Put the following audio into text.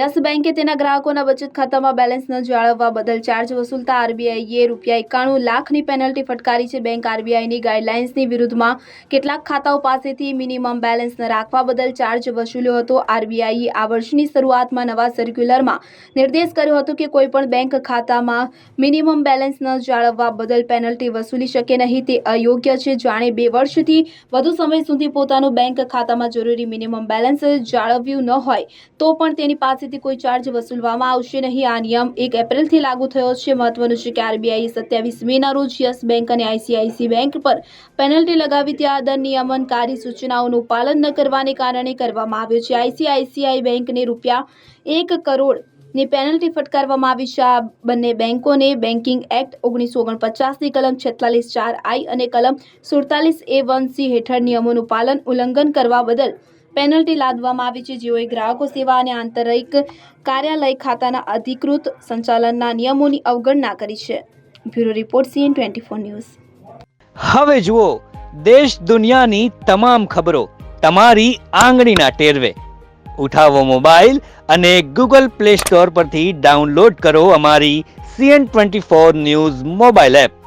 Yes બેંકે તેના ગ્રાહકોના બચત ખાતામાં બેલેન્સ ન જાળવવા બદલ ચાર્જ વસૂલતા આરબીઆઈએ ₹91 લાખની પેનલ્ટી ફટકારી છે। બેંક આરબીઆઈની ગાઈડલાઇન્સની વિરુદ્ધમાં કેટલાક ખાતાઓ પાસેથી મિનિમમ બેલેન્સ ન રાખવા બદલ ચાર્જ વસૂલ્યો હતો। આરબીઆઈએ આ વર્ષની શરૂઆતમાં નવા સર્ક્યુલરમાં નિર્દેશ કર્યો હતો કે કોઈપણ બેંક ખાતામાં મિનિમમ બેલેન્સ ન જાળવવા બદલ પેનલ્ટી વસૂલી શકે નહીં। તે અયોગ્ય છે। જાણે 2 વર્ષથી વધુ સમય સુધી પોતાનું બેંક ખાતામાં જરૂરી મિનિમમ બેલેન્સ જાળવ્યું ન હોય તો પણ તેની પાસેથી કોઈ ચાર્જ વસૂલવામાં આવશે નહીં। આ નિયમ 1 એપ્રિલથી લાગુ થયો છે। મહત્વનું છે કે આરબીઆઈએ 27 મેના રોજ યસ બેંક અને આઈસીઆઈસી બેંક પર પેનલ્ટી લગાવી હતી। આ દર નિયમનકારી સૂચનાઓનું પાલન ન કરવાને કારણે કરવામાં આવ્યો છે। આઈસીઆઈસીઆઈ બેંકને ₹1 કરોડ ની પેનલ્ટી ફટકારવામાં આવી છે। આ બંને બેંકોને બેન્કિંગ એક્ટ 1949ની કલમ 46(4)I અને કલમ 47A(1)C હેઠળ નિયમોનું ઉલ્લંઘન કરવા બદલ પેનલ્ટી લાદવામાં આવી છે, જેઓએ ગ્રાહકો સેવા અને આંતરિક કાર્યાલય ખાતાના અધિકૃત સંચાલનના નિયમોની અવગણના કરી છે। Bureau report CN24 news. હવે જુઓ દેશ દુનિયાની તમામ ખબરો તમારી આંગળીના ટેરવે। ઉઠાવો મોબાઈલ અને ગૂગલ પ્લે સ્ટોર પરથી ડાઉનલોડ કરો અમારી CN24 ન્યૂઝ મોબાઈલ એપ।